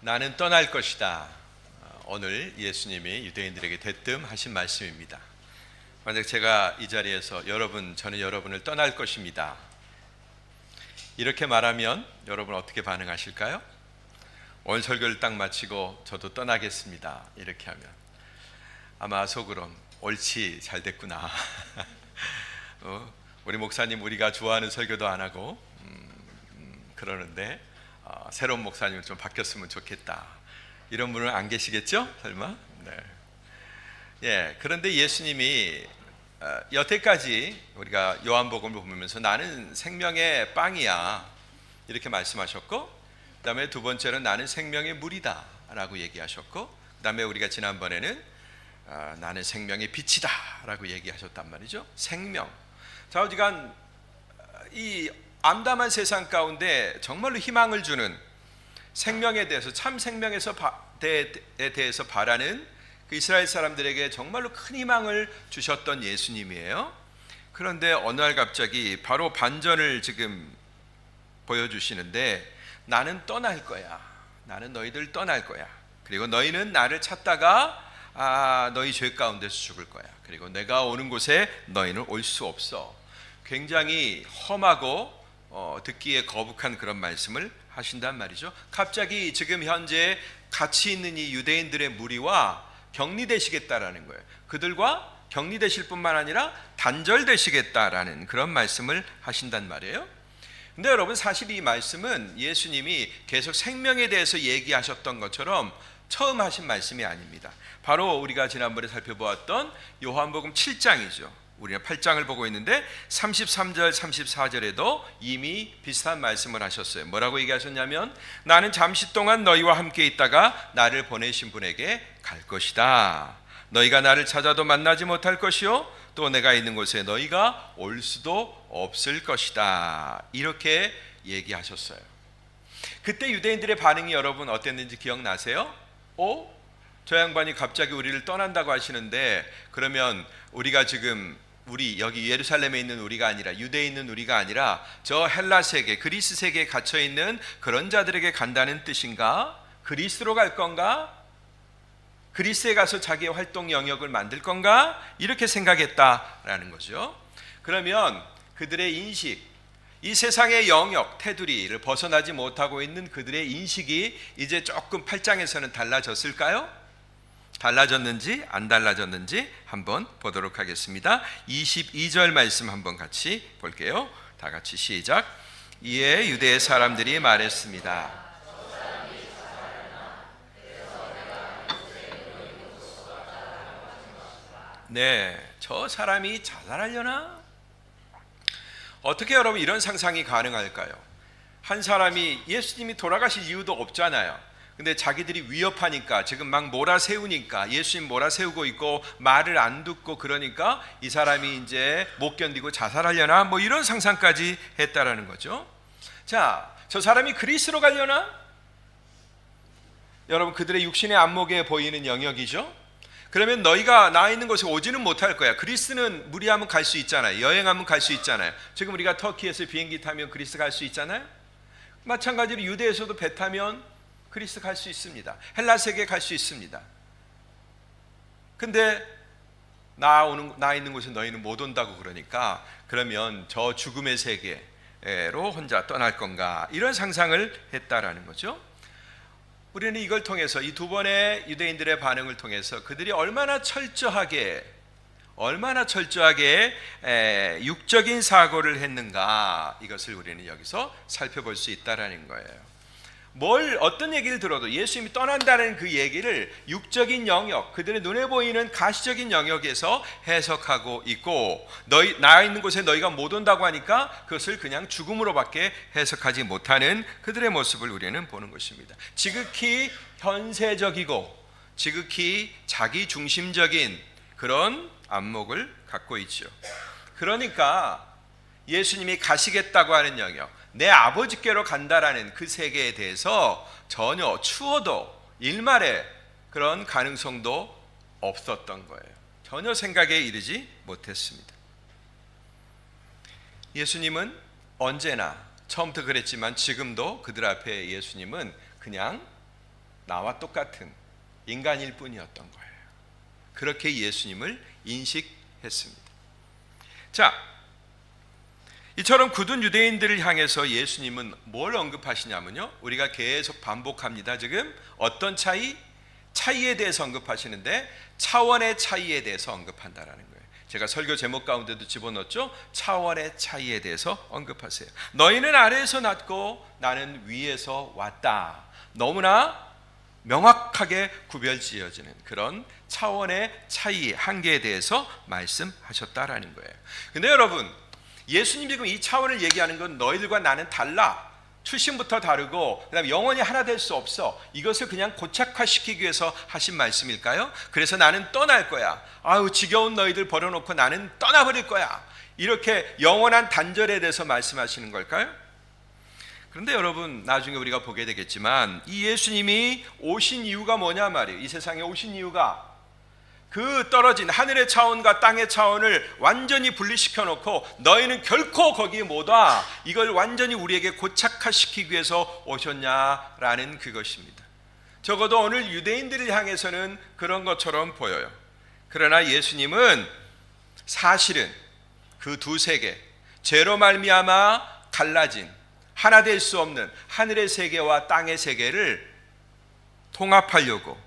나는 떠날 것이다. 오늘 예수님이 유대인들에게 대뜸하신 말씀입니다. 만약 제가 이 자리에서 저는 여러분을 떠날 것입니다, 이렇게 말하면 여러분 어떻게 반응하실까요? 오늘 설교를 딱 마치고 저도 떠나겠습니다, 이렇게 하면 아마 속으로 옳지, 잘 됐구나. 우리 목사님 우리가 좋아하는 설교도 안 하고 그러는데 새로운 목사님을 좀 바뀌었으면 좋겠다, 이런 분은 안 계시겠죠? 설마? 네. 그런데 예수님이 여태까지 우리가 요한복음을 보면서 나는 생명의 빵이야, 이렇게 말씀하셨고, 그 다음에 두 번째는 나는 생명의 물이다 라고 얘기하셨고, 그 다음에 우리가 지난번에는 나는 생명의 빛이다 라고 얘기하셨단 말이죠. 생명. 자, 어지간 이 암담한 세상 가운데 정말로 희망을 주는 생명에 대해서, 참 생명에 대해서 바라는 그 이스라엘 사람들에게 정말로 큰 희망을 주셨던 예수님이에요. 그런데 어느 날 갑자기 바로 반전을 지금 보여주시는데, 나는 떠날 거야, 나는 너희들 떠날 거야, 그리고 너희는 나를 찾다가 너희 죄 가운데서 죽을 거야, 그리고 내가 오는 곳에 너희는 올 수 없어. 굉장히 험하고 듣기에 거북한 그런 말씀을 하신단 말이죠. 갑자기 지금 현재 같이 있는 이 유대인들의 무리와 격리되시겠다라는 거예요. 그들과 격리되실 뿐만 아니라 단절되시겠다라는 그런 말씀을 하신단 말이에요. 근데 여러분, 사실 이 말씀은 예수님이 계속 생명에 대해서 얘기하셨던 것처럼 처음 하신 말씀이 아닙니다. 바로 우리가 지난번에 살펴보았던 요한복음 7장이죠. 우리는 8장을 보고 있는데 33절 34절에도 이미 비슷한 말씀을 하셨어요. 뭐라고 얘기하셨냐면, 나는 잠시 동안 너희와 함께 있다가 나를 보내신 분에게 갈 것이다. 너희가 나를 찾아도 만나지 못할 것이요, 또 내가 있는 곳에 너희가 올 수도 없을 것이다, 이렇게 얘기하셨어요. 그때 유대인들의 반응이 여러분 어땠는지 기억나세요? 저 양반이 갑자기 우리를 떠난다고 하시는데, 그러면 우리가 지금 여기 예루살렘에 있는 우리가 아니라, 유대에 있는 우리가 아니라 저 헬라 세계, 그리스 세계에 갇혀 있는 그런 자들에게 간다는 뜻인가? 그리스로 갈 건가? 그리스에 가서 자기의 활동 영역을 만들 건가? 이렇게 생각했다라는 거죠. 그러면 그들의 인식, 이 세상의 영역, 테두리를 벗어나지 못하고 있는 그들의 인식이 이제 조금 8장에서는 달라졌을까요? 달라졌는지 안 달라졌는지 한번 보도록 하겠습니다. 22절 말씀 한번 같이 볼게요. 다 같이 시작. 이에 유대 사람들이 말했습니다. 저 사람이 자살하려나? 어떻게 여러분 이런 상상이 가능할까요? 한 사람이, 예수님이 돌아가실 이유도 없잖아요. 근데 자기들이 위협하니까, 지금 막 몰아세우니까, 예수님 몰아세우고 있고 말을 안 듣고, 그러니까 이 사람이 이제 못 견디고 자살하려나? 뭐 이런 상상까지 했다라는 거죠. 자, 저 사람이 그리스로 가려나? 여러분, 그들의 육신의 안목에 보이는 영역이죠. 그러면 너희가 나 있는 곳에 오지는 못할 거야. 그리스는 무리하면 갈 수 있잖아요. 여행하면 갈 수 있잖아요. 지금 우리가 터키에서 비행기 타면 그리스 갈 수 있잖아요. 마찬가지로 유대에서도 배 타면 그리스 갈 수 있습니다. 헬라 세계 갈 수 있습니다. 근데 나 있는 곳에 너희는 못 온다고 그러니까, 그러면 저 죽음의 세계로 혼자 떠날 건가? 이런 상상을 했다라는 거죠. 우리는 이걸 통해서, 이 두 번의 유대인들의 반응을 통해서 그들이 얼마나 철저하게 육적인 사고를 했는가, 이것을 우리는 여기서 살펴볼 수 있다라는 거예요. 어떤 얘기를 들어도 예수님이 떠난다는 그 얘기를 육적인 영역, 그들의 눈에 보이는 가시적인 영역에서 해석하고 있고, 나 있는 곳에 너희가 못 온다고 하니까 그것을 그냥 죽음으로밖에 해석하지 못하는 그들의 모습을 우리는 보는 것입니다. 지극히 현세적이고 지극히 자기중심적인 그런 안목을 갖고 있죠. 그러니까 예수님이 가시겠다고 하는 영역, 내 아버지께로 간다라는 그 세계에 대해서 전혀 추워도 일말의 그런 가능성도 없었던 거예요. 전혀 생각에 이르지 못했습니다. 예수님은 언제나, 처음부터 그랬지만 지금도 그들 앞에 예수님은 그냥 나와 똑같은 인간일 뿐이었던 거예요. 그렇게 예수님을 인식했습니다. 자, 이처럼 굳은 유대인들을 향해서 예수님은 뭘 언급하시냐면요, 우리가 계속 반복합니다. 지금 어떤 차이에 대해서 언급하시는데 차원의 차이에 대해서 언급한다라는 거예요. 제가 설교 제목 가운데도 집어넣었죠. 차원의 차이에 대해서 언급하세요. 너희는 아래에서 났고 나는 위에서 왔다. 너무나 명확하게 구별지어지는 그런 차원의 차이, 한계에 대해서 말씀하셨다라는 거예요. 근데 여러분, 예수님 지금 이 차원을 얘기하는 건 너희들과 나는 달라, 출신부터 다르고 그다음에 영원히 하나 될 수 없어, 이것을 그냥 고착화시키기 위해서 하신 말씀일까요? 그래서 나는 떠날 거야, 아유 지겨운 너희들 버려놓고 나는 떠나버릴 거야, 이렇게 영원한 단절에 대해서 말씀하시는 걸까요? 그런데 여러분, 나중에 우리가 보게 되겠지만 이 예수님이 오신 이유가 뭐냐 말이에요. 이 세상에 오신 이유가 그 떨어진 하늘의 차원과 땅의 차원을 완전히 분리시켜 놓고 너희는 결코 거기에 못 와, 이걸 완전히 우리에게 고착화시키기 위해서 오셨냐라는 그것입니다. 적어도 오늘 유대인들을 향해서는 그런 것처럼 보여요. 그러나 예수님은 사실은 그 두 세계, 죄로 말미암아 갈라진 하나 될 수 없는 하늘의 세계와 땅의 세계를 통합하려고,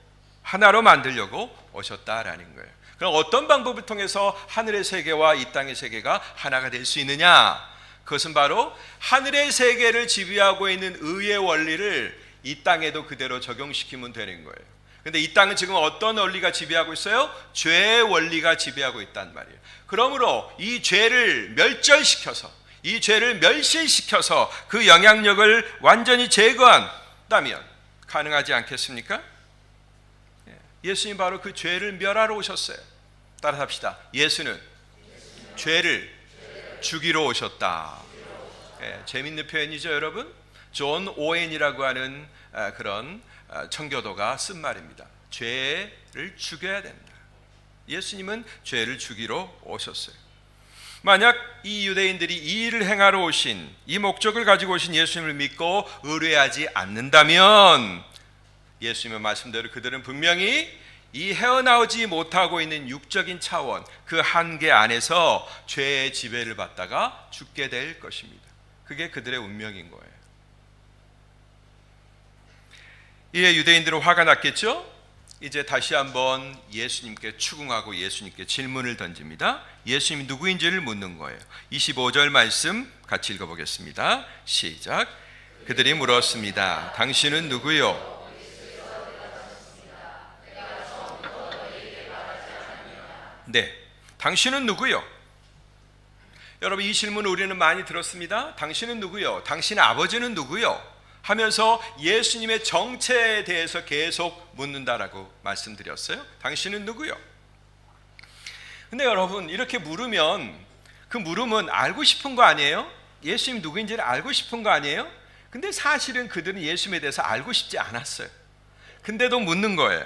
하나로 만들려고 오셨다라는 거예요. 그럼 어떤 방법을 통해서 하늘의 세계와 이 땅의 세계가 하나가 될 수 있느냐? 그것은 바로 하늘의 세계를 지배하고 있는 의의 원리를 이 땅에도 그대로 적용시키면 되는 거예요. 근데 이 땅은 지금 어떤 원리가 지배하고 있어요? 죄의 원리가 지배하고 있단 말이에요. 그러므로 이 죄를 멸절시켜서, 이 죄를 멸실시켜서 그 영향력을 완전히 제거한다면 가능하지 않겠습니까? 예수님 바로 그 죄를 멸하러 오셨어요. 따라 합시다. 예수는 죄를 죽이러 오셨다. 재밌는 표현이죠, 여러분. 존 오웬이라고 하는 그런 청교도가 쓴 말입니다. 죄를 죽여야 된다. 예수님은 죄를 죽이러 오셨어요. 만약 이 유대인들이 이 일을 행하러 오신, 이 목적을 가지고 오신 예수님을 믿고 의뢰하지 않는다면 예수님의 말씀대로 그들은 분명히 이 헤어나오지 못하고 있는 육적인 차원, 그 한계 안에서 죄의 지배를 받다가 죽게 될 것입니다. 그게 그들의 운명인 거예요. 이에 유대인들은 화가 났겠죠? 이제 다시 한번 예수님께 추궁하고 예수님께 질문을 던집니다. 예수님이 누구인지를 묻는 거예요. 25절 말씀 같이 읽어보겠습니다. 시작. 그들이 물었습니다. 당신은 누구요? 네, 당신은 누구요? 여러분, 이 질문을 우리는 많이 들었습니다. 당신은 누구요? 당신의 아버지는 누구요? 하면서 예수님의 정체에 대해서 계속 묻는다라고 말씀드렸어요. 당신은 누구요? 근데 여러분, 이렇게 물으면 그 물음은 알고 싶은 거 아니에요? 예수님 누구인지를 알고 싶은 거 아니에요? 근데 사실은 그들은 예수님에 대해서 알고 싶지 않았어요. 근데도 묻는 거예요.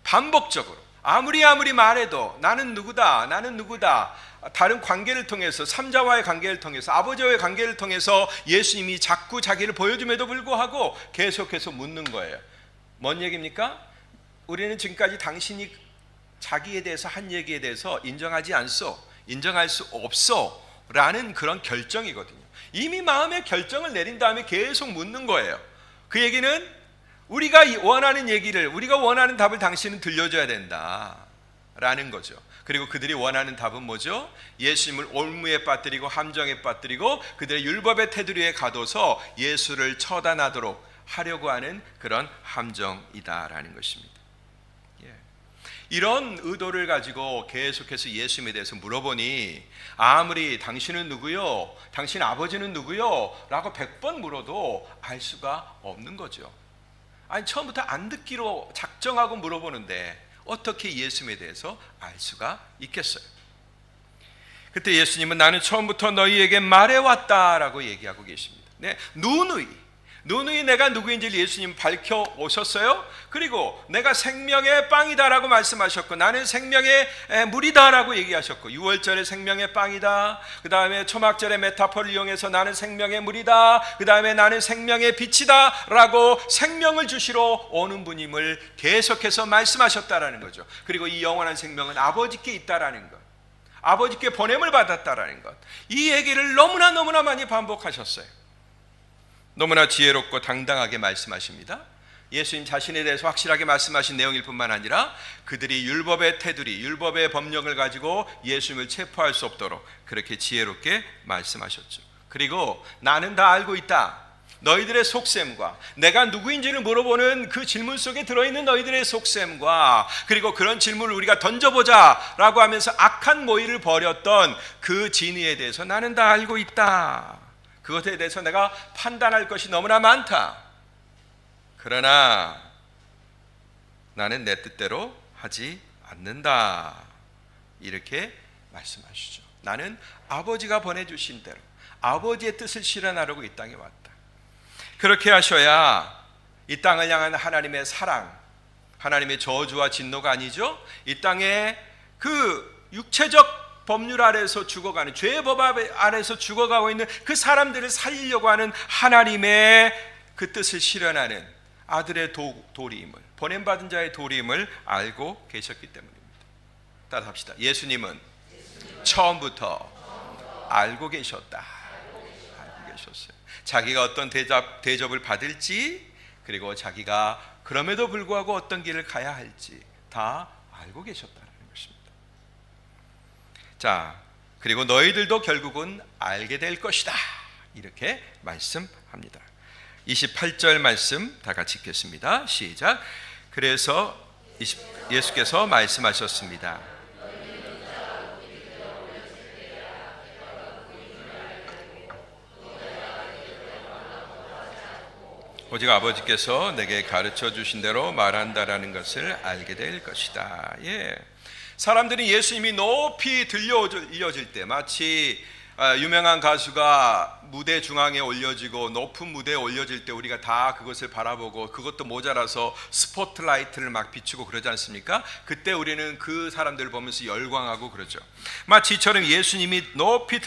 반복적으로. 아무리 말해도 나는 누구다, 나는 누구다, 다른 관계를 통해서, 삼자와의 관계를 통해서, 아버지와의 관계를 통해서 예수님이 자꾸 자기를 보여줌에도 불구하고 계속해서 묻는 거예요. 뭔 얘기입니까? 우리는 지금까지 당신이 자기에 대해서 한 얘기에 대해서 인정하지 않소, 인정할 수 없소 라는 그런 결정이거든요. 이미 마음의 결정을 내린 다음에 계속 묻는 거예요. 그 얘기는 우리가 원하는 얘기를, 우리가 원하는 답을 당신은 들려줘야 된다라는 거죠. 그리고 그들이 원하는 답은 뭐죠? 예수님을 올무에 빠뜨리고 함정에 빠뜨리고 그들의 율법의 테두리에 가둬서 예수를 처단하도록 하려고 하는 그런 함정이다라는 것입니다. 이런 의도를 가지고 계속해서 예수님에 대해서 물어보니 아무리 당신은 누구요? 당신 아버지는 누구요? 라고 100번 물어도 알 수가 없는 거죠. 아니, 처음부터 안 듣기로 작정하고 물어보는데 어떻게 예수님에 대해서 알 수가 있겠어요? 그때 예수님은 나는 처음부터 너희에게 말해왔다라고 얘기하고 계십니다. 네, 누누이 누누이 내가 누구인지를 예수님 밝혀 오셨어요. 그리고 내가 생명의 빵이다라고 말씀하셨고, 나는 생명의 물이다라고 얘기하셨고, 6월절에 생명의 빵이다, 그 다음에 초막절의 메타포를 이용해서 나는 생명의 물이다, 그 다음에 나는 생명의 빛이다 라고 생명을 주시러 오는 분임을 계속해서 말씀하셨다라는 거죠. 그리고 이 영원한 생명은 아버지께 있다라는 것, 아버지께 보냄을 받았다라는 것, 이 얘기를 너무나 많이 반복하셨어요. 너무나 지혜롭고 당당하게 말씀하십니다. 예수님 자신에 대해서 확실하게 말씀하신 내용일 뿐만 아니라 그들이 율법의 테두리, 율법의 법령을 가지고 예수님을 체포할 수 없도록 그렇게 지혜롭게 말씀하셨죠. 그리고 나는 다 알고 있다, 너희들의 속셈과 내가 누구인지를 물어보는 그 질문 속에 들어있는 너희들의 속셈과, 그리고 그런 질문을 우리가 던져보자 라고 하면서 악한 모의를 벌였던 그 진위에 대해서 나는 다 알고 있다, 그것에 대해서 내가 판단할 것이 너무나 많다, 그러나 나는 내 뜻대로 하지 않는다, 이렇게 말씀하시죠. 나는 아버지가 보내주신 대로 아버지의 뜻을 실현하려고 이 땅에 왔다. 그렇게 하셔야 이 땅을 향한 하나님의 사랑, 하나님의 저주와 진노가 아니죠, 이 땅에 그 육체적 법률 아래에서 죽어가는, 죄의 법 아래에서 죽어가고 있는 그 사람들을 살리려고 하는 하나님의 그 뜻을 실현하는 아들의 도리임을, 보냄받은 자의 도리임을 알고 계셨기 때문입니다. 따라합시다. 예수님은 처음부터 알고 계셨다. 알고 계셨어요. 자기가 어떤 대접을 받을지, 그리고 자기가 그럼에도 불구하고 어떤 길을 가야 할지 다 알고 계셨다는 것입니다. 자, 그리고 너희들도 결국은 알게 될 것이다, 이렇게 말씀합니다. 28절 말씀 다 같이 읽겠습니다. 시작. 그래서 예수께서 말씀하셨습니다. 오직 아버지께서 내게 가르쳐 주신 대로 말한다라는 것을 알게 될 것이다. 예. 사람들이 예수님이 높이 들려올려질 때, 마치 유명한 가수가 무대 중앙에 올려지고 높은 무대에 올려질 때 우리가 다 그것을 바라보고 그것도 모자라서 스포트라이트를 막 비추고 그러지 않습니까? 그때 우리는 그 사람들을 보면서 열광하고 그러죠. 마치 이처럼 예수님이 높이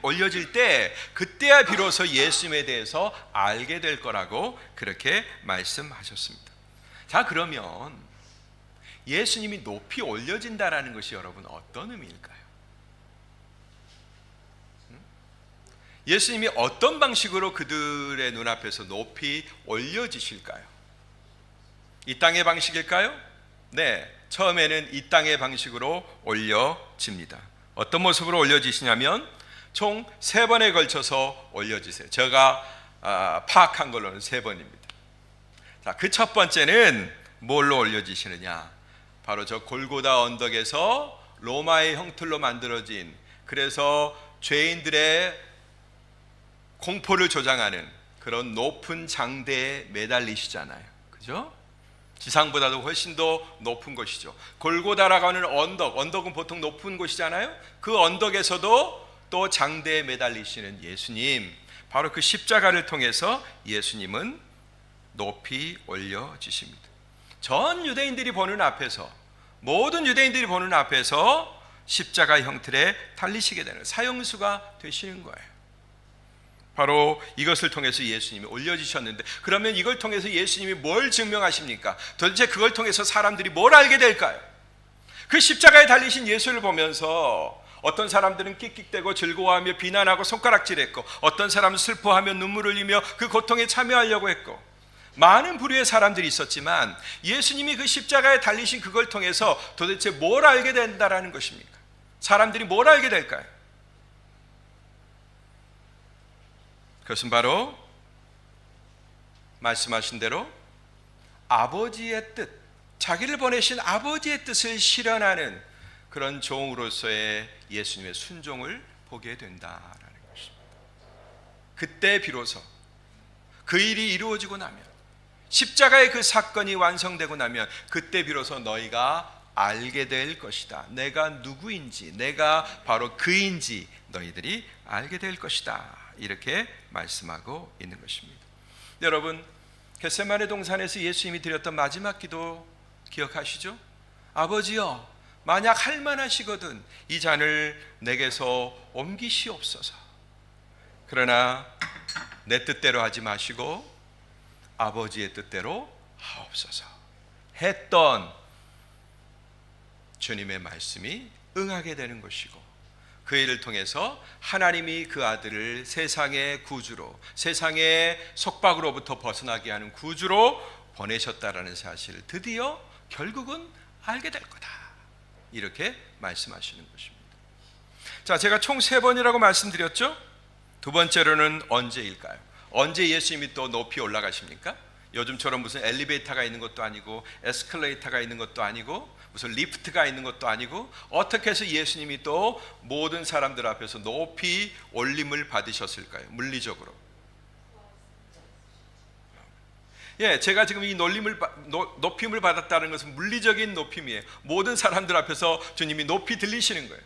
올려질 때, 그때야 비로소 예수님에 대해서 알게 될 거라고 그렇게 말씀하셨습니다. 자, 그러면 예수님이 높이 올려진다라는 것이 여러분 어떤 의미일까요? 예수님이 어떤 방식으로 그들의 눈앞에서 높이 올려지실까요? 이 땅의 방식일까요? 네, 처음에는 이 땅의 방식으로 올려집니다. 어떤 모습으로 올려지시냐면 총 3번에 걸쳐서 올려지세요. 제가 파악한 걸로는 3번입니다. 자, 그 첫 번째는 뭘로 올려지시느냐? 바로 저 골고다 언덕에서 로마의 형틀로 만들어진, 그래서 죄인들의 공포를 조장하는 그런 높은 장대에 매달리시잖아요. 그죠? 지상보다도 훨씬 더 높은 곳이죠. 골고다라고 하는 언덕은 보통 높은 곳이잖아요. 그 언덕에서도 또 장대에 매달리시는 예수님, 바로 그 십자가를 통해서 예수님은 높이 올려지십니다. 전 유대인들이 보는 앞에서, 모든 유대인들이 보는 앞에서 십자가 형틀에 달리시게 되는 사형수가 되시는 거예요. 바로 이것을 통해서 예수님이 올려지셨는데, 그러면 이걸 통해서 예수님이 뭘 증명하십니까? 도대체 그걸 통해서 사람들이 뭘 알게 될까요? 그 십자가에 달리신 예수를 보면서 어떤 사람들은 끽끽대고 즐거워하며 비난하고 손가락질했고, 어떤 사람은 슬퍼하며 눈물을 흘리며 그 고통에 참여하려고 했고, 많은 부류의 사람들이 있었지만 예수님이 그 십자가에 달리신 그걸 통해서 도대체 뭘 알게 된다라는 것입니까? 사람들이 뭘 알게 될까요? 그것은 바로 말씀하신 대로 아버지의 뜻, 자기를 보내신 아버지의 뜻을 실현하는 그런 종으로서의 예수님의 순종을 보게 된다라는 것입니다. 그때 비로소 그 일이 이루어지고 나면, 십자가의 그 사건이 완성되고 나면, 그때 비로소 너희가 알게 될 것이다. 내가 누구인지, 내가 바로 그인지 너희들이 알게 될 것이다. 이렇게 말씀하고 있는 것입니다. 여러분, 겟세마네 동산에서 예수님이 드렸던 마지막 기도 기억하시죠? 아버지여, 만약 할 만하시거든 이 잔을 내게서 옮기시옵소서. 그러나 내 뜻대로 하지 마시고 아버지의 뜻대로 하옵소서 했던 주님의 말씀이 응하게 되는 것이고, 그 일을 통해서 하나님이 그 아들을 세상의 구주로, 세상의 속박으로부터 벗어나게 하는 구주로 보내셨다라는 사실을 드디어 결국은 알게 될 거다, 이렇게 말씀하시는 것입니다. 자, 제가 총 3번이라고 말씀드렸죠? 두 번째로는 언제일까요? 언제 예수님이 또 높이 올라가십니까? 요즘처럼 무슨 엘리베이터가 있는 것도 아니고 에스컬레이터가 있는 것도 아니고 무슨 리프트가 있는 것도 아니고, 어떻게 해서 예수님이 또 모든 사람들 앞에서 높이 올림을 받으셨을까요? 물리적으로. 예, 제가 지금 이 높임을 받았다는 것은 물리적인 높임이에요. 모든 사람들 앞에서 주님이 높이 들리시는 거예요.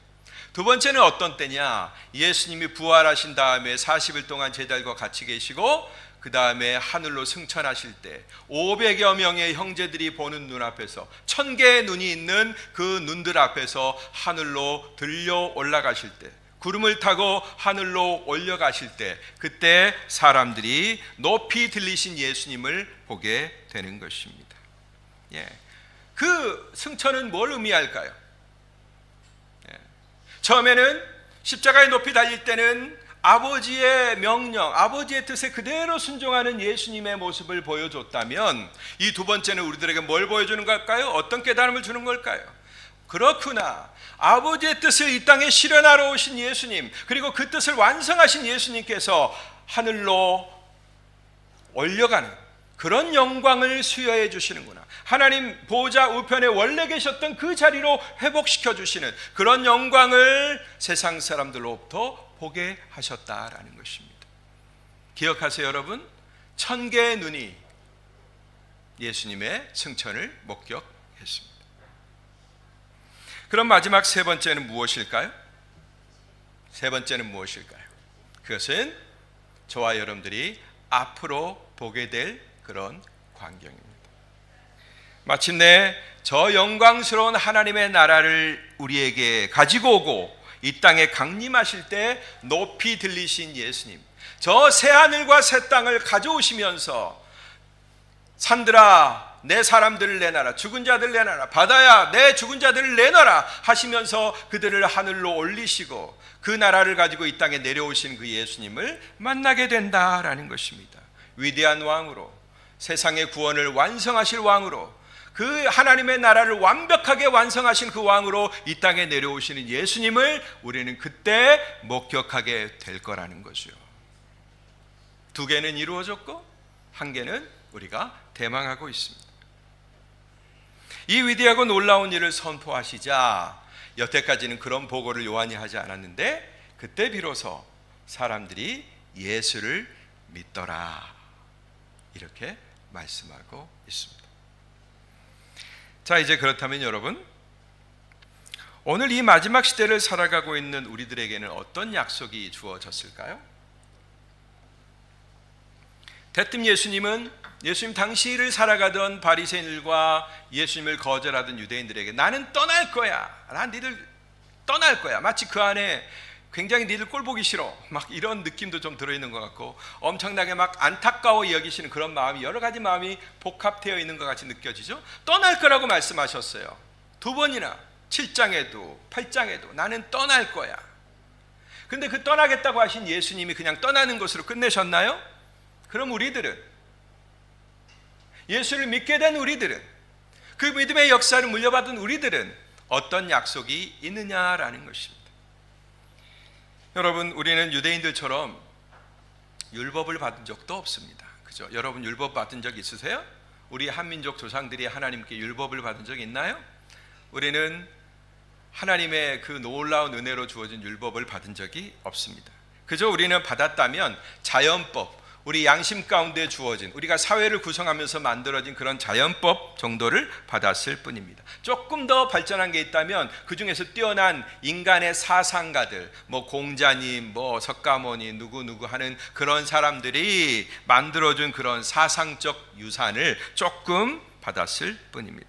두 번째는 어떤 때냐? 예수님이 부활하신 다음에 40일 동안 제자들과 같이 계시고 그 다음에 하늘로 승천하실 때 500여 명의 형제들이 보는 눈앞에서 1000개의 눈이 있는 그 눈들 앞에서 하늘로 들려 올라가실 때, 구름을 타고 하늘로 올려가실 때, 그때 사람들이 높이 들리신 예수님을 보게 되는 것입니다. 예. 그 승천은 뭘 의미할까요? 예. 처음에는 십자가에 높이 달릴 때는 아버지의 명령, 아버지의 뜻에 그대로 순종하는 예수님의 모습을 보여줬다면, 이 두 번째는 우리들에게 뭘 보여주는 걸까요? 어떤 깨달음을 주는 걸까요? 그렇구나, 아버지의 뜻을 이 땅에 실현하러 오신 예수님, 그리고 그 뜻을 완성하신 예수님께서 하늘로 올려가는 그런 영광을 수여해 주시는구나, 하나님 보좌 우편에 원래 계셨던 그 자리로 회복시켜 주시는 그런 영광을 세상 사람들로부터 보게 하셨다라는 것입니다. 기억하세요, 여러분. 1000개의 눈이 예수님의 승천을 목격했습니다. 그럼 마지막 세 번째는 무엇일까요? 세 번째는 무엇일까요? 그것은 저와 여러분들이 앞으로 보게 될 그런 광경입니다. 마침내 저 영광스러운 하나님의 나라를 우리에게 가지고 오고 이 땅에 강림하실 때 높이 들리신 예수님, 저 새하늘과 새 땅을 가져오시면서 산들아 내 사람들을 내놔라, 죽은 자들을 내놔라, 바다야 내 죽은 자들을 내놔라 하시면서 그들을 하늘로 올리시고 그 나라를 가지고 이 땅에 내려오신 그 예수님을 만나게 된다라는 것입니다. 위대한 왕으로, 세상의 구원을 완성하실 왕으로, 그 하나님의 나라를 완벽하게 완성하신 그 왕으로 이 땅에 내려오시는 예수님을 우리는 그때 목격하게 될 거라는 거죠. 두 개는 이루어졌고 한 개는 우리가 대망하고 있습니다. 이 위대하고 놀라운 일을 선포하시자 여태까지는 그런 보고를 요한이 하지 않았는데, 그때 비로소 사람들이 예수를 믿더라, 이렇게 말씀하고 있습니다. 자, 이제 그렇다면 여러분, 오늘 이 마지막 시대를 살아가고 있는 우리들에게는 어떤 약속이 주어졌을까요? 대뜸 예수님 당시를 살아가던 바리새인들과 예수님을 거절하던 유대인들에게 나는 떠날 거야, 난 니들 떠날 거야, 마치 그 안에 굉장히 니들 꼴 보기 싫어, 막 이런 느낌도 좀 들어있는 것 같고, 엄청나게 막 안타까워 여기시는 그런 마음이, 여러 가지 마음이 복합되어 있는 것 같이 느껴지죠. 떠날 거라고 말씀하셨어요. 두 번이나 7장에도 8장에도 나는 떠날 거야. 근데 그 떠나겠다고 하신 예수님이 그냥 떠나는 것으로 끝내셨나요? 그럼 우리들은, 예수를 믿게 된 우리들은, 그 믿음의 역사를 물려받은 우리들은 어떤 약속이 있느냐라는 것입니다. 여러분, 우리는 유대인들처럼 율법을 받은 적도 없습니다. 그죠? 여러분 율법 받은 적 있으세요? 우리 한민족 조상들이 하나님께 율법을 받은 적 있나요? 우리는 하나님의 그 놀라운 은혜로 주어진 율법을 받은 적이 없습니다. 그저 우리는 받았다면 자연법, 우리 양심 가운데 주어진, 우리가 사회를 구성하면서 만들어진 그런 자연법 정도를 받았을 뿐입니다. 조금 더 발전한 게 있다면 그 중에서 뛰어난 인간의 사상가들, 뭐 공자님, 뭐 석가모니, 누구 하는 그런 사람들이 만들어준 그런 사상적 유산을 조금 받았을 뿐입니다.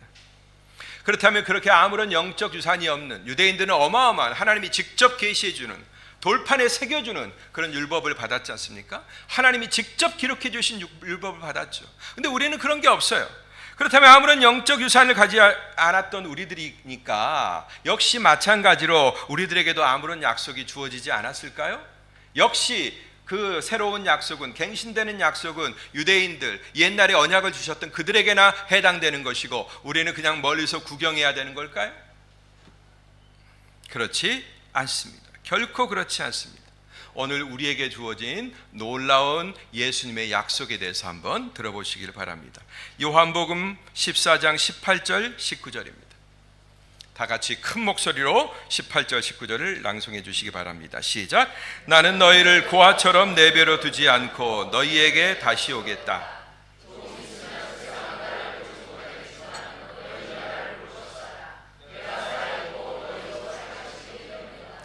그렇다면 그렇게 아무런 영적 유산이 없는 유대인들은 어마어마한 하나님이 직접 계시해주는, 돌판에 새겨주는 그런 율법을 받았지 않습니까? 하나님이 직접 기록해 주신 율법을 받았죠. 근데 우리는 그런 게 없어요. 그렇다면 아무런 영적 유산을 가지지 않았던 우리들이니까 역시 마찬가지로 우리들에게도 아무런 약속이 주어지지 않았을까요? 역시 그 새로운 약속은, 갱신되는 약속은 유대인들, 옛날에 언약을 주셨던 그들에게나 해당되는 것이고 우리는 그냥 멀리서 구경해야 되는 걸까요? 그렇지 않습니다. 결코 그렇지 않습니다. 오늘 우리에게 주어진 놀라운 예수님의 약속에 대해서 한번 들어보시길 바랍니다. 요한복음 14장 18절 19절입니다. 다 같이 큰 목소리로 18절 19절을 낭송해 주시기 바랍니다. 시작. 나는 너희를 고아처럼 내버려 두지 않고 너희에게 다시 오겠다.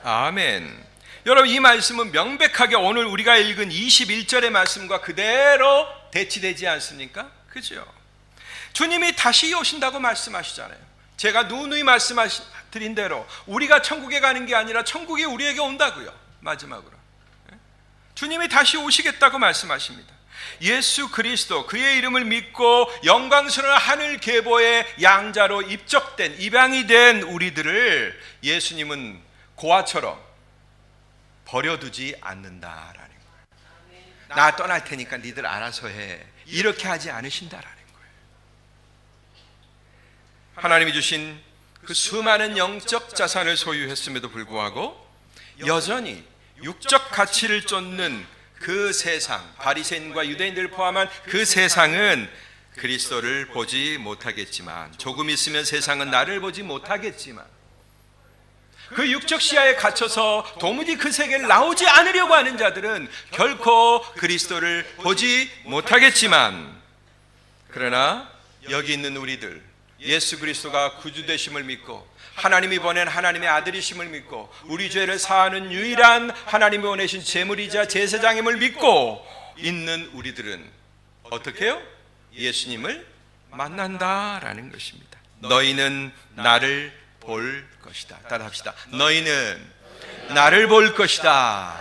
아멘. 여러분, 이 말씀은 명백하게 오늘 우리가 읽은 21절의 말씀과 그대로 대치되지 않습니까? 그죠? 주님이 다시 오신다고 말씀하시잖아요. 제가 누누이 말씀드린 대로 우리가 천국에 가는 게 아니라 천국이 우리에게 온다고요. 마지막으로 주님이 다시 오시겠다고 말씀하십니다. 예수 그리스도, 그의 이름을 믿고 영광스러운 하늘 계보의 양자로 입적된, 입양이 된 우리들을 예수님은 고아처럼 버려두지 않는다라는 거예요. 나 떠날 테니까 니들 알아서 해, 이렇게 하지 않으신다라는 거예요. 하나님이 주신 그 수많은 영적 자산을 소유했음에도 불구하고 여전히 육적 가치를 쫓는 그 세상, 바리새인과 유대인들을 포함한 그 세상은 그리스도를 보지 못하겠지만, 조금 있으면 세상은 나를 보지 못하겠지만, 그 육적 시야에 갇혀서 도무지 그 세계를 나오지 않으려고 하는 자들은 결코 그리스도를 보지 못하겠지만, 그러나 여기 있는 우리들, 예수 그리스도가 구주 되심을 믿고 하나님이 보낸 하나님의 아들이심을 믿고 우리 죄를 사하는 유일한 하나님이 보내신 제물이자 제사장임을 믿고 있는 우리들은 어떻게 해요? 예수님을 만난다라는 것입니다. 너희는 나를 볼 것이다. 따라합시다. 너희는 나를 볼 것이다.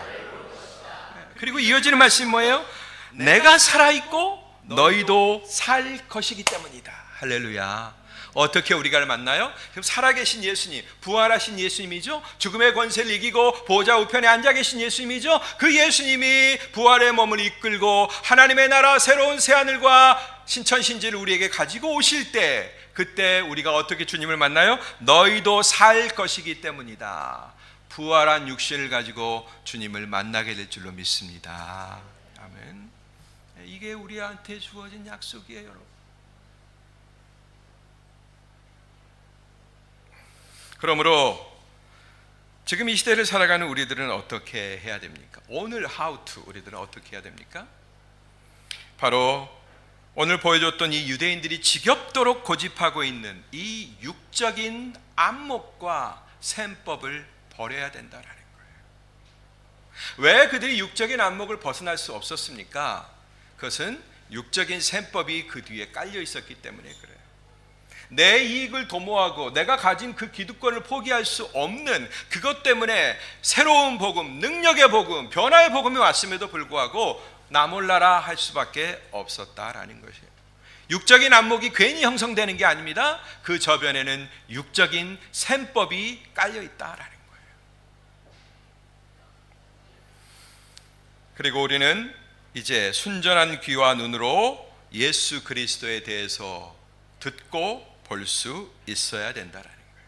그리고 이어지는 말씀이 뭐예요? 내가 살아있고 너희도 살 것이기 때문이다. 할렐루야. 어떻게 우리가 만나요? 그럼 살아계신 예수님, 부활하신 예수님이죠. 죽음의 권세를 이기고 보좌 우편에 앉아 계신 예수님이죠. 그 예수님이 부활의 몸을 이끌고 하나님의 나라 새로운 새하늘과 신천신지를 우리에게 가지고 오실 때, 그때 우리가 어떻게 주님을 만나요? 너희도 살 것이기 때문이다. 부활한 육신을 가지고 주님을 만나게 될 줄로 믿습니다. 아멘. 이게 우리한테 주어진 약속이에요, 여러분. 그러므로 지금 이 시대를 살아가는 우리들은 어떻게 해야 됩니까? 오늘 how to 우리들은 어떻게 해야 됩니까? 바로 오늘 보여줬던 이 유대인들이 지겹도록 고집하고 있는 이 육적인 안목과 셈법을 버려야 된다라는 거예요. 왜 그들이 육적인 안목을 벗어날 수 없었습니까? 그것은 육적인 셈법이 그 뒤에 깔려 있었기 때문에 그래요. 내 이익을 도모하고 내가 가진 그 기득권을 포기할 수 없는 그것 때문에 새로운 복음, 능력의 복음, 변화의 복음이 왔음에도 불구하고 나 몰라라 할 수밖에 없었다라는 것이에요. 육적인 안목이 괜히 형성되는 게 아닙니다. 그 저변에는 육적인 셈법이 깔려 있다라는 거예요. 그리고 우리는 이제 순전한 귀와 눈으로 예수 그리스도에 대해서 듣고 볼 수 있어야 된다라는 거예요.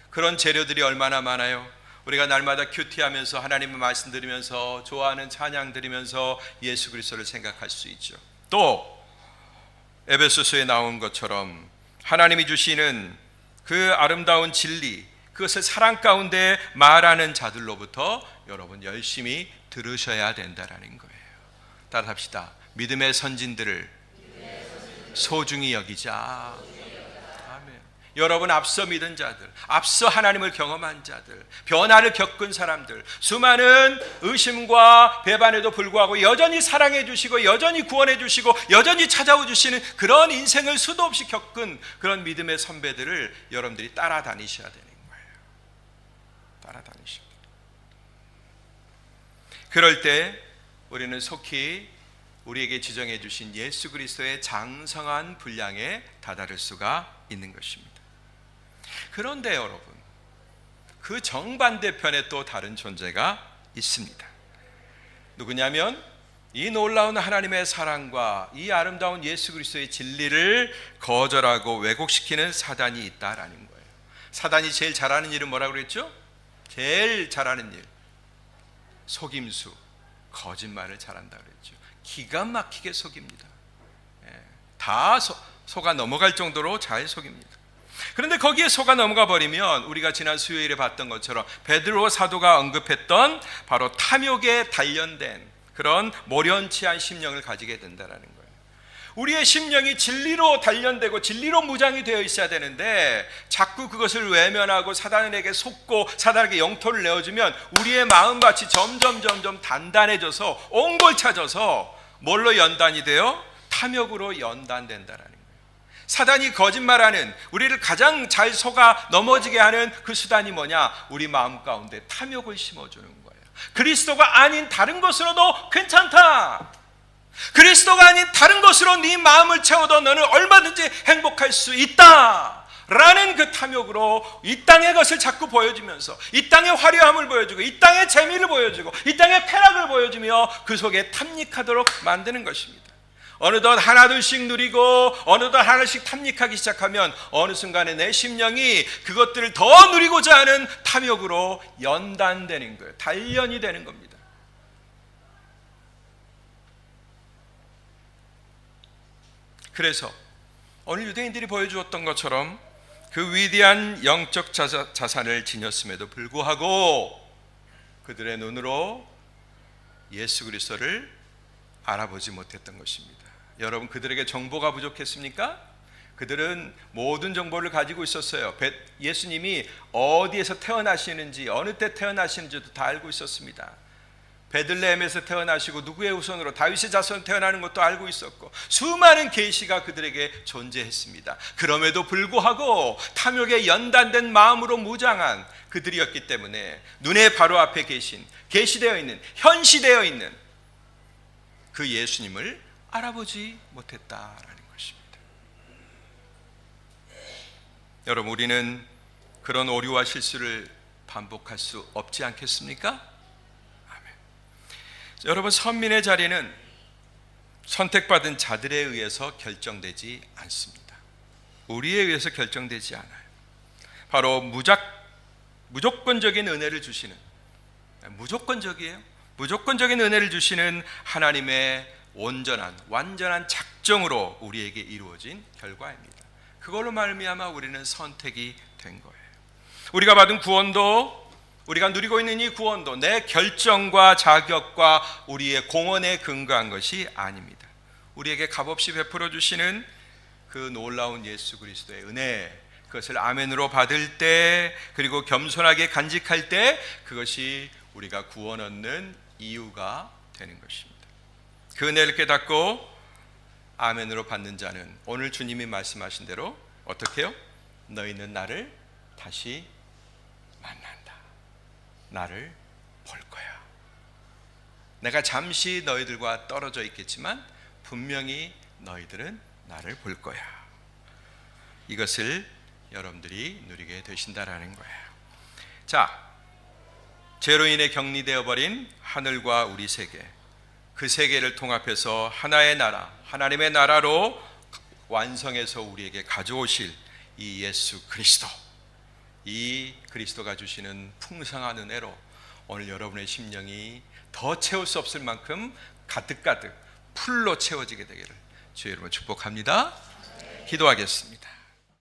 그런 재료들이 얼마나 많아요. 우리가 날마다 큐티하면서 하나님의 말씀 들으면서 좋아하는 찬양 들으면서 예수 그리스도를 생각할 수 있죠. 또 에베소서에 나온 것처럼 하나님이 주시는 그 아름다운 진리, 그것을 사랑 가운데 말하는 자들로부터 여러분 열심히 들으셔야 된다라는 거예요. 따라 합시다. 믿음의 선진들을 소중히 여기자. 아멘. 여러분, 앞서 믿은 자들, 앞서 하나님을 경험한 자들, 변화를 겪은 사람들, 수많은 의심과 배반에도 불구하고 여전히 사랑해 주시고 여전히 구원해 주시고 여전히 찾아오 주시는 그런 인생을 수도 없이 겪은 그런 믿음의 선배들을 여러분들이 따라다니셔야 되는 거예요. 따라다니셔야 돼요. 그럴 때 우리는 속히 우리에게 지정해 주신 예수 그리스도의 장성한 분량에 다다를 수가 있는 것입니다. 그런데 여러분, 그 정반대편에 또 다른 존재가 있습니다. 누구냐면 이 놀라운 하나님의 사랑과 이 아름다운 예수 그리스도의 진리를 거절하고 왜곡시키는 사단이 있다라는 거예요. 사단이 제일 잘하는 일은 뭐라고 그랬죠? 제일 잘하는 일, 속임수, 거짓말을 잘한다 그랬죠. 기가 막히게 속입니다. 다 속아 넘어갈 정도로 잘 속입니다. 그런데 거기에 속아 넘어가 버리면 우리가 지난 수요일에 봤던 것처럼 베드로 사도가 언급했던 바로 탐욕에 단련된 그런 모련치한 심령을 가지게 된다는 거예요. 우리의 심령이 진리로 단련되고 진리로 무장이 되어 있어야 되는데 자꾸 그것을 외면하고 사단에게 속고 사단에게 영토를 내어주면 우리의 마음밭이 점점 단단해져서 옹골차져서 뭘로 연단이 돼요? 탐욕으로 연단된다라는 거예요. 사단이 거짓말하는, 우리를 가장 잘 속아 넘어지게 하는 그 수단이 뭐냐? 우리 마음 가운데 탐욕을 심어주는 거예요. 그리스도가 아닌 다른 것으로도 괜찮다. 그리스도가 아닌 다른 것으로 네 마음을 채워도 너는 얼마든지 행복할 수 있다 라는 그 탐욕으로 이 땅의 것을 자꾸 보여주면서 이 땅의 화려함을 보여주고 이 땅의 재미를 보여주고 이 땅의 쾌락을 보여주며 그 속에 탐닉하도록 만드는 것입니다. 어느덧 하나둘씩 누리고 어느덧 하나씩 탐닉하기 시작하면 어느 순간에 내 심령이 그것들을 더 누리고자 하는 탐욕으로 연단되는 거예요. 단련이 되는 겁니다. 그래서 오늘 유대인들이 보여주었던 것처럼 그 위대한 영적 자산을 지녔음에도 불구하고 그들의 눈으로 예수 그리스도를 알아보지 못했던 것입니다. 여러분, 그들에게 정보가 부족했습니까? 그들은 모든 정보를 가지고 있었어요. 예수님이 어디에서 태어나시는지 어느 때 태어나시는지도 다 알고 있었습니다. 베들레헴에서 태어나시고 누구의 후손으로 다윗의 자손 태어나는 것도 알고 있었고 수많은 계시가 그들에게 존재했습니다. 그럼에도 불구하고 탐욕에 연단된 마음으로 무장한 그들이었기 때문에 눈에 바로 앞에 계신, 계시되어 있는, 현시되어 있는 그 예수님을 알아보지 못했다라는 것입니다. 여러분, 우리는 그런 오류와 실수를 반복할 수 없지 않겠습니까? 여러분, 선민의 자리는 선택받은 자들에 의해서 결정되지 않습니다. 우리에 의해서 결정되지 않아요. 바로 무조건적인 은혜를 주시는, 무조건적이에요. 무조건적인 은혜를 주시는 하나님의 완전한 작정으로 우리에게 이루어진 결과입니다. 그걸로 말미암아 우리는 선택이 된 거예요. 우리가 받은 구원도, 우리가 누리고 있는 이 구원도 내 결정과 자격과 우리의 공헌에 근거한 것이 아닙니다. 우리에게 값없이 베풀어 주시는 그 놀라운 예수 그리스도의 은혜, 그것을 아멘으로 받을 때, 그리고 겸손하게 간직할 때 그것이 우리가 구원 얻는 이유가 되는 것입니다. 그 은혜를 깨닫고 아멘으로 받는 자는 오늘 주님이 말씀하신 대로 어떻게 해요? 너희는 나를 다시 만난다. 나를 볼 거야. 내가 잠시 너희들과 떨어져 있겠지만 분명히 너희들은 나를 볼 거야. 이것을 여러분들이 누리게 되신다라는 거예요. 자, 죄로 인해 격리되어 버린 하늘과 우리 세계, 그 세계를 통합해서 하나의 나라, 하나님의 나라로 완성해서 우리에게 가져오실 이 예수 그리스도, 이 그리스도가 주시는 풍성한 은혜로 오늘 여러분의 심령이 더 채울 수 없을 만큼 가득가득 풀로 채워지게 되기를 주의 이름으로 축복합니다. 기도하겠습니다.